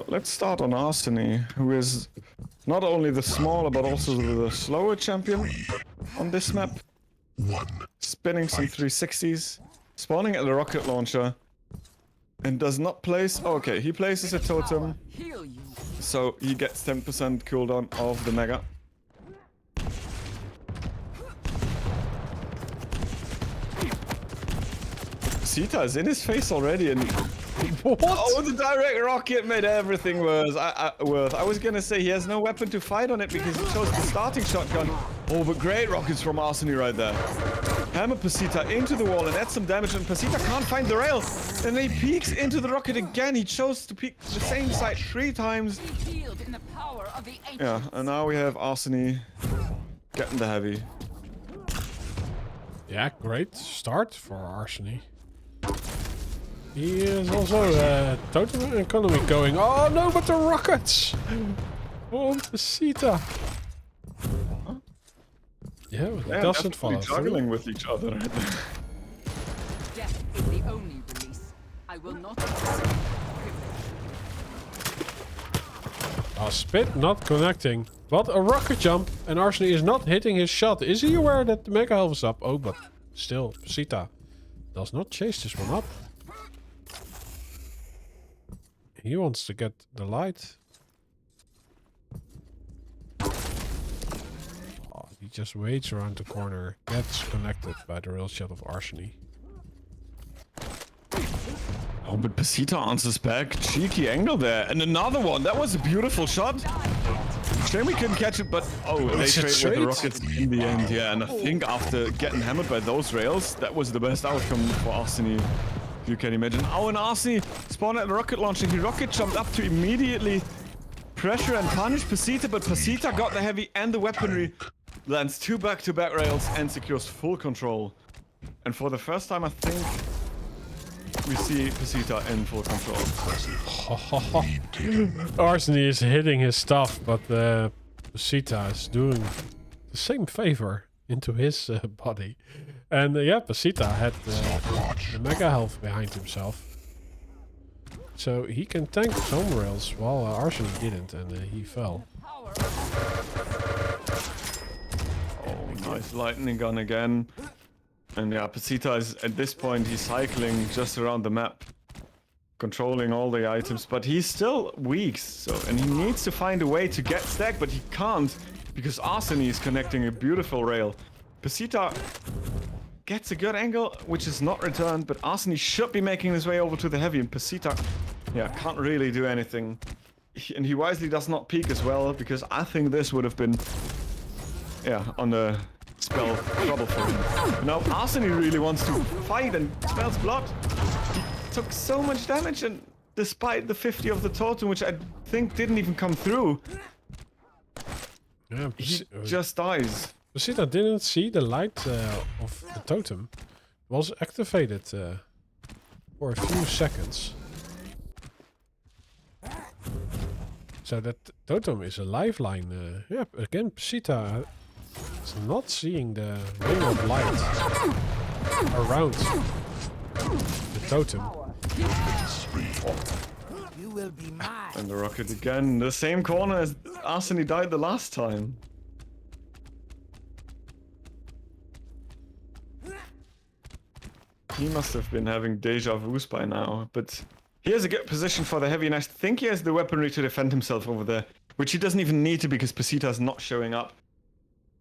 Let's start on ARSENY, who is not only the smaller but also the slower champion on this map. Spinning some 360s, spawning at the rocket launcher, and does not place... Oh, okay, he places a totem, so he gets 10% cooldown of the mega. PASITA is in his face already, and what? Oh, the direct rocket made everything worse. I was gonna say he has no weapon to fight on it because he chose the starting shotgun. Oh, but great rockets from ARSENY right there. Hammer PASITA into the wall and add some damage, and PASITA can't find the rail. And he peeks into the rocket again. He chose to peek the same side 3 times. Yeah, and now we have ARSENY getting the heavy. Yeah, great start for ARSENY. He is also totem economy going. Oh no, but the rockets! Oh, PASITA. Yeah, it doesn't follow. Juggling with each other. Death is the only release. I will not. Spit not connecting, but a rocket jump, and ARSENY is not hitting his shot. Is he aware that the mega health is up? Oh, but still, PASITA does not chase this one up. He wants to get the light. Oh, he just waits around the corner, gets connected by the rail shot of ARSENY. Oh, but PASITA answers back. Cheeky angle there. And another one. That was a beautiful shot. Shame we couldn't catch it, but... Oh, they trade with the rockets in the end. Yeah, and I think after getting hammered by those rails, that was the best outcome for ARSENY. You can imagine. Oh, and ARSENY spawned at the rocket launcher. He rocket jumped up to immediately pressure and punish PASITA, but PASITA got the heavy and the weaponry. Lands 2 back-to-back rails and secures full control. And for the first time, I think... we see PASITA in full control. ARSENY is hitting his stuff, but PASITA is doing the same favor into his body. And yeah, PASITA had the mega health behind himself. So he can tank some rails while ARSENY didn't, and he fell. Oh, nice lightning gun again. And yeah, PASITA is, at this point, he's cycling just around the map. Controlling all the items, but he's still weak, so... And he needs to find a way to get stacked, but he can't, because ARSENY is connecting a beautiful rail. PASITA gets a good angle, which is not returned, but ARSENY should be making his way over to the heavy, and PASITA, yeah, can't really do anything. And he wisely does not peek as well, because I think this would have been... yeah, on the... spell trouble for him. Now ARSENY really wants to fight and smells blood. He took so much damage, and despite the 50 of the totem, which I think didn't even come through, yeah, he just dies. PASITA didn't see the light of the totem. It was activated for a few seconds. So that totem is a lifeline. Yeah, again, PASITA is not seeing the ring of light around the totem. You will be mine. And the rocket again, the same corner as ARSENY died the last time. He must have been having deja vus by now, but he has a good position for the heavy, and I think he has the weaponry to defend himself over there, which he doesn't even need to because PASITA is not showing up.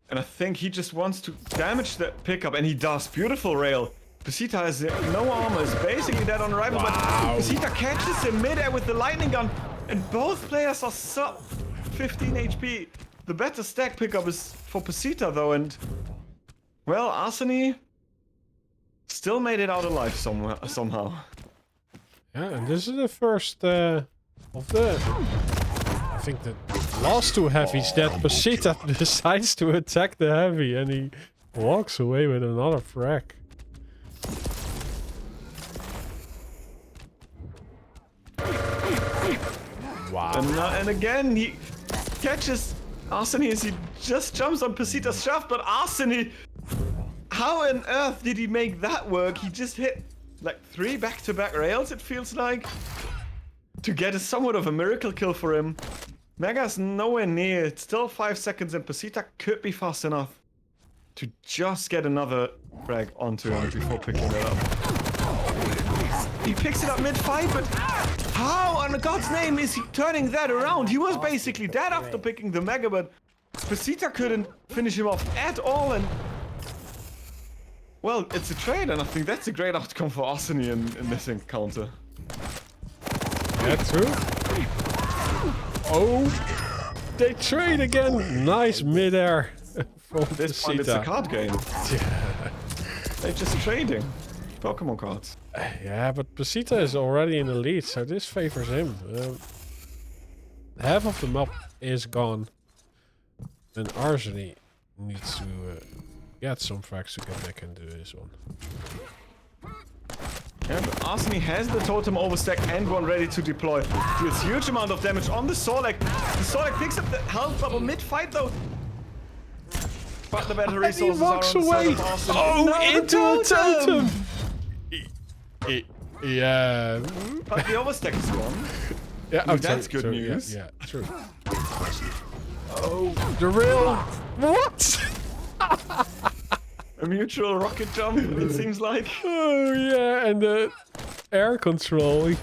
And I think he just wants to damage that pickup, and he does. Beautiful rail. PASITA has no armor, is basically dead on arrival, but PASITA catches him midair with the lightning gun, and both players are sub 15 HP. The better stack pickup is for PASITA though, and well, ARSENY still made it out alive somehow. Yeah, and this is the first of the... I think the last 2 heavies that PASITA decides to attack the heavy, and he walks away with another frag. Wow. And again, he catches ARSENY as he just jumps on PASITA's shaft, but ARSENY... how on earth did he make that work? He just hit like 3 back-to-back rails, it feels like, to get a somewhat of a miracle kill for him. Mega's nowhere near. It's still 5 seconds, and PASITA could be fast enough to just get another frag onto him before picking it up. He picks it up mid-fight, but how in God's name is he turning that around? He was basically dead after picking the Mega, but PASITA couldn't finish him off at all, and well, it's a trade, and I think that's a great outcome for ARSENY in this encounter. Yeah, true. Oh, they trade again. Nice midair from This point, it's a PASITA. card game. Yeah. They're just trading Pokemon cards. Yeah, but PASITA is already in the lead, so this favors him. Half of the map is gone, and ARSENY needs to get some frags to get back into this one. Yeah, but ARSENY has the totem overstack and one ready to deploy. Deals huge amount of damage on the Sorlek. The Sorlek picks up the health bubble mid-fight though. But the better resources He walks are on away. the side of ARSENY. Oh, No, into the a totem. Yeah. But the overstack is gone. Yeah, I mean, that's good news. Yeah, true. Oh, the rail. What? A mutual rocket jump, it seems like. Oh yeah, and the air control, he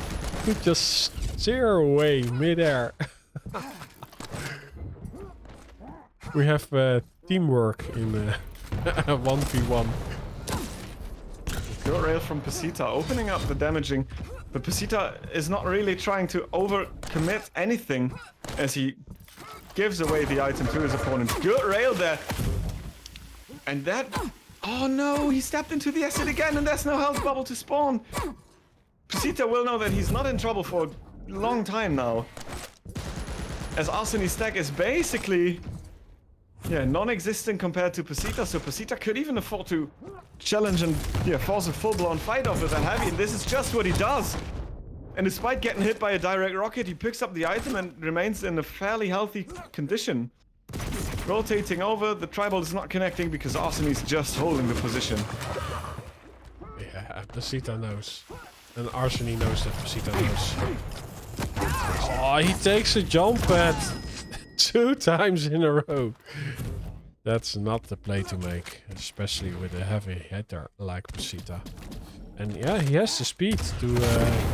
could just steer away midair. We have teamwork in 1v1. Good rail from PASITA, opening up the damaging. But PASITA is not really trying to overcommit anything as he gives away the item to his opponent. Good rail there. And that... Oh no, he stepped into the acid again and there's no health bubble to spawn. PASITA will know that he's not in trouble for a long time now. As ARSENY's stack is basically... yeah, non-existent compared to PASITA, so PASITA could even afford to challenge and force a full-blown fight off with a heavy, and this is just what he does. And despite getting hit by a direct rocket, he picks up the item and remains in a fairly healthy condition. Rotating over, the tribal is not connecting because ARSENY's just holding the position. Yeah, PASITA knows. And ARSENY knows that PASITA knows. Oh, he takes a jump pad 2 times in a row. That's not the play to make, especially with a heavy hitter like PASITA. And yeah, he has the speed to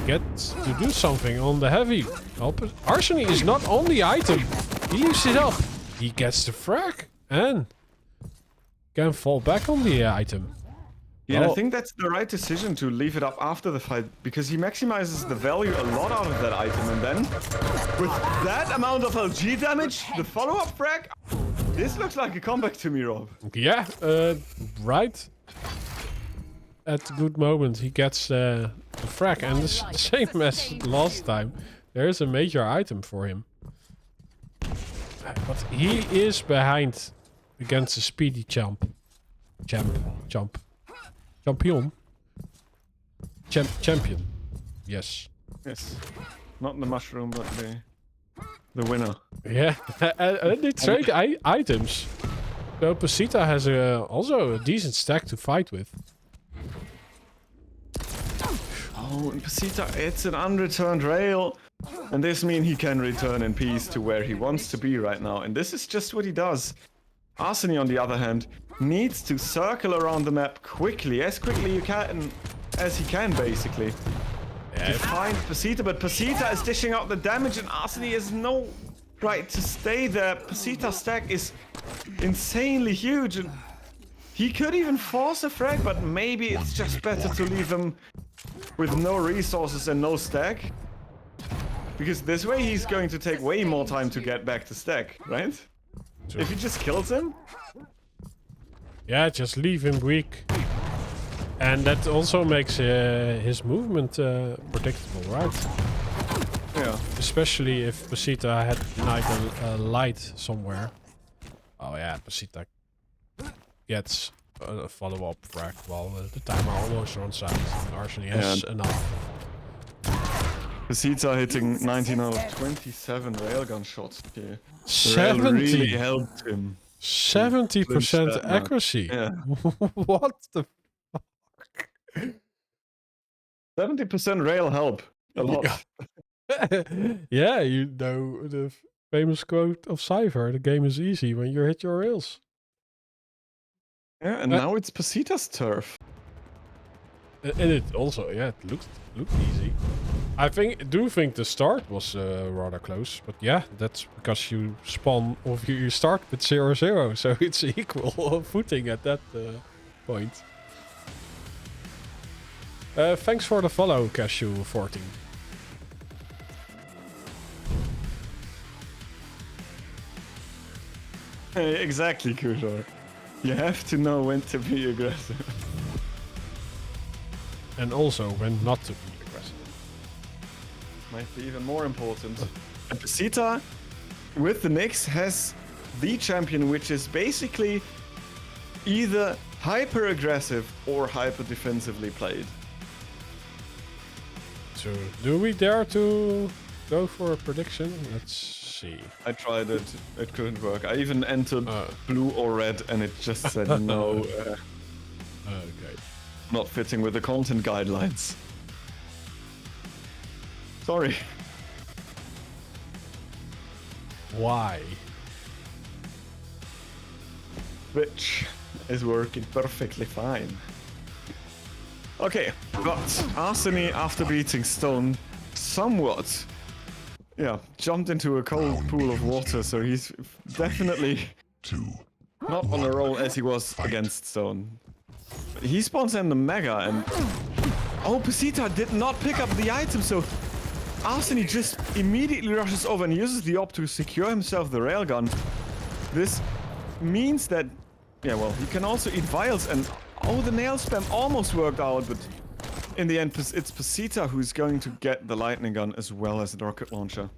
get to do something on the heavy. Well, ARSENY is not on the item. He leaves it up. He gets the frag and can fall back on the item. Yeah, Well, I think that's the right decision to leave it up after the fight, because he maximizes the value a lot out of that item, and then with that amount of LG damage, the follow-up frag, this looks like a comeback to me, Rob. yeah, right at the good moment he gets the frag, and the same as last time, there is a major item for him. But he is behind against the speedy champion. Yes. Yes. Not the mushroom, but the winner. Yeah, and they trade items. So PASITA has also a decent stack to fight with. Oh, and PASITA, it's an unreturned rail. And this means he can return in peace to where he wants to be right now. And this is just what he does. ARSENY, on the other hand, needs to circle around the map quickly as he can, basically. To find PASITA, but PASITA is dishing out the damage and ARSENY has no right to stay there. PASITA's stack is insanely huge and he could even force a frag, but maybe it's just better to leave him with no resources and no stack. Because this way he's going to take way more time to get back to stack, right? If he just kills him? Yeah, just leave him weak. And that also makes his movement predictable, right? Yeah. Especially if PASITA had denied a light somewhere. Oh yeah, PASITA gets a follow-up frag while the timer almost runs out. ARSENY has enough. PASITA hitting 19 out of 27 railgun shots here. The 70. rail really helped him. 70% accuracy. Yeah. What the 70% rail help. A lot. Yeah, you know the famous quote of Cypher, the game is easy when you hit your rails. Yeah, and now it's PASITA's turf. And it also, yeah, it looked easy. I do think the start was rather close, but yeah, that's because you spawn or you start with 0-0, so it's equal footing at that point. Thanks for the follow, Cashew14. Exactly, Kujor. You have to know when to be aggressive. And also when not to be aggressive. Might be even more important. And PASITA, with the Nyx, has the champion which is basically either hyper aggressive or hyper defensively played. So, do we dare to go for a prediction? Let's see. I tried it, it couldn't work. I even entered blue or red and it just said no. Okay. Not fitting with the content guidelines. Sorry. Why? Which is working perfectly fine. Okay, but ARSENY, after beating Stone, somewhat, jumped into a cold pool of water, so he's definitely not on a roll as he was against Stone. He spawns in the Mega, and PASITA did not pick up the item, so ARSENY just immediately rushes over and uses the op to secure himself the railgun. This means that, he can also eat vials, and the nail spam almost worked out, but in the end, it's PASITA who's going to get the lightning gun as well as the rocket launcher.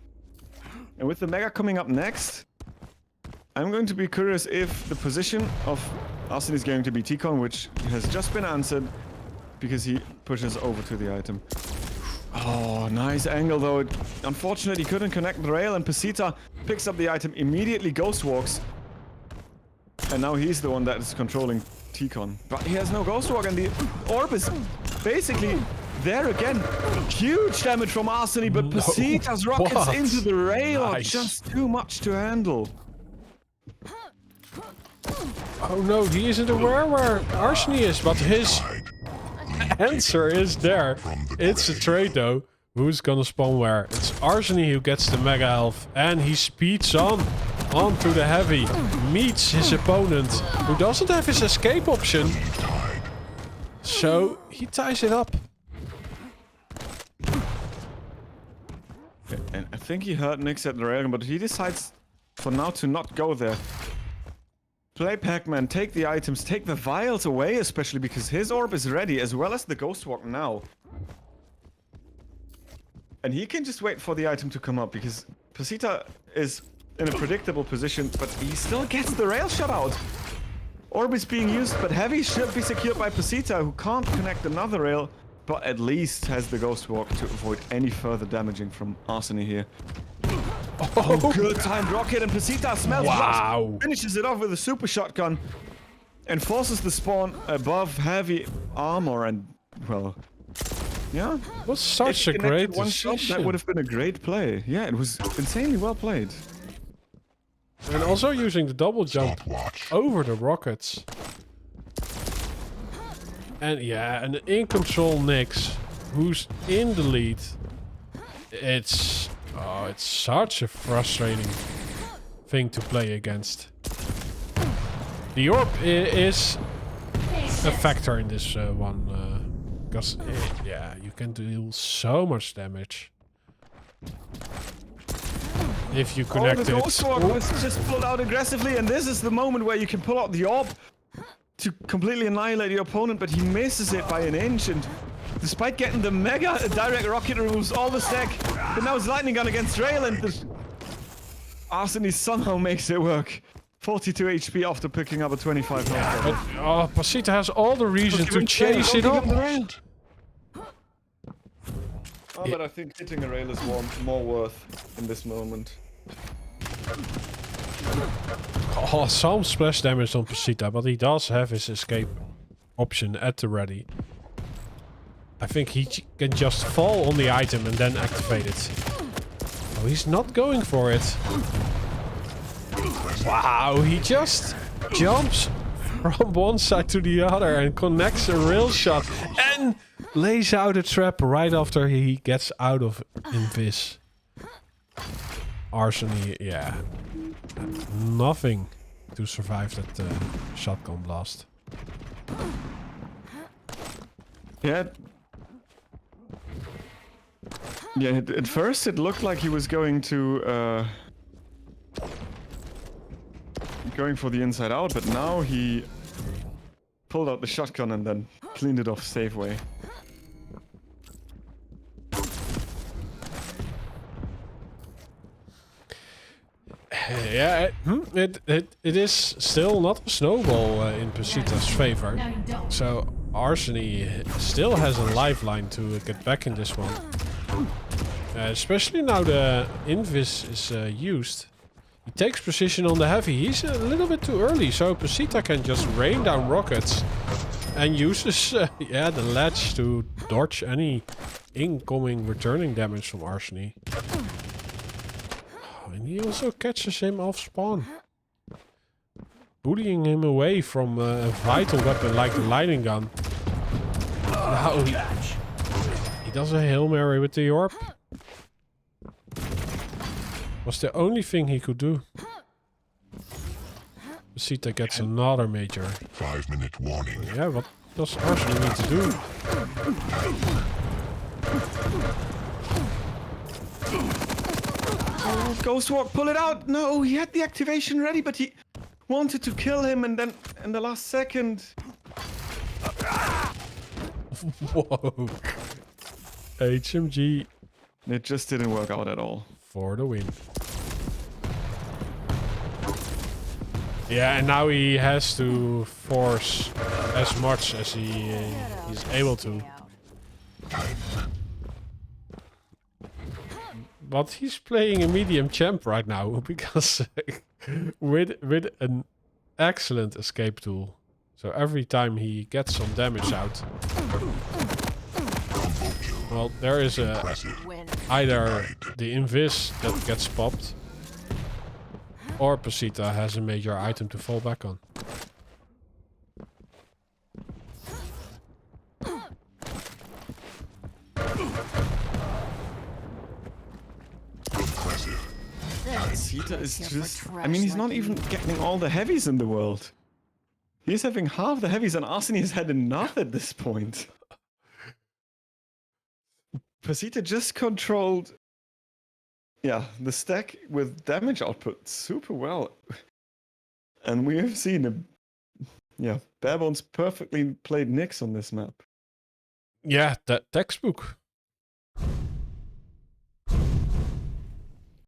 And with the Mega coming up next, I'm going to be curious if the position of ARSENY is going to be T-Con, which has just been answered because he pushes over to the item. Oh, nice angle though. Unfortunately, he couldn't connect the rail, and PASITA picks up the item, immediately ghost walks. And now he's the one that is controlling T-Con. But he has no ghost walk, and the orb is basically there again. Huge damage from ARSENY, but PASITA's rockets into the rail are just too much to handle. Oh no, he isn't aware where ARSENY is, but his answer is there. It's a trade though. Who's gonna spawn where? It's ARSENY who gets the Mega Health, and he speeds on to the heavy, meets his opponent, who doesn't have his escape option. So he ties it up. And I think he heard Nyx at the railgun, but he decides for now to not go there. Play Pac-Man, take the items, take the vials away, especially because his orb is ready, as well as the Ghost Walk now. And he can just wait for the item to come up, because PASITA is in a predictable position, but he still gets the rail shot out. Orb is being used, but Heavy should be secured by PASITA, who can't connect another rail, but at least has the Ghost Walk to avoid any further damaging from ARSENY here. Oh, good timed rocket, and PASITA smells blood, finishes it off with a super shotgun, and forces the spawn above Heavy armor, and, well, yeah. It was such a great decision. That would have been a great play. Yeah, it was insanely well played. And also using the double jump over the rockets. And yeah, an in-control Nyx, who's in the lead. It's such a frustrating thing to play against. The orb is a factor in this one, because you can deal so much damage if you connect it. The Ghost Walk was just pulled out aggressively, and this is the moment where you can pull out the orb to completely annihilate your opponent, but he misses it by an inch, and despite getting the Mega, a direct rocket removes all the stack, but now it's lightning gun against rail, and ARSENY somehow makes it work. 42 HP after picking up a 25 health. PASITA has all the reason to chase it up. But I think hitting a rail is more worth in this moment. Some splash damage on PASITA, but he does have his escape option at the ready. I think he can just fall on the item and then activate it. Oh, he's not going for it. Wow, he just jumps from one side to the other and connects a rail shot and lays out a trap right after he gets out of Invis. ARSENY, yeah. Nothing to survive that shotgun blast. Yeah. Yeah, at first it looked like he was going to going for the inside out, but now he pulled out the shotgun and then cleaned it off safe way. Yeah, it is still not a snowball in PASITA's favor. So ARSENY still has a lifeline to get back in this one. Especially now the Invis is used. He takes position on the heavy. He's a little bit too early, so PASITA can just rain down rockets and uses the ledge to dodge any incoming returning damage from ARSENY. And he also catches him off spawn, bullying him away from a vital weapon like the lightning gun. Now he does a Hail Mary with the orb. Was the only thing he could do. PASITA gets another major. 5-minute warning. Yeah, what does ARSENY need to do? Oh, Ghost Walk, pull it out! No, he had the activation ready, but he wanted to kill him, and then in the last second... Whoa. HMG It just didn't work out at all. for the win. Yeah, and now he has to force as much as he's able to. But he's playing a medium champ right now because with an excellent escape tool. So every time he gets some damage out, well, there is either the Invis that gets popped, or PASITA has a major item to fall back on. PASITA is just... I mean, he's not even getting all the heavies in the world. He's having half the heavies, and ARSENY has had enough at this point. PASITA just controlled... yeah, the stack with damage output super well. And we have seen a... yeah, Barebones perfectly played Nyx on this map. Yeah, that textbook.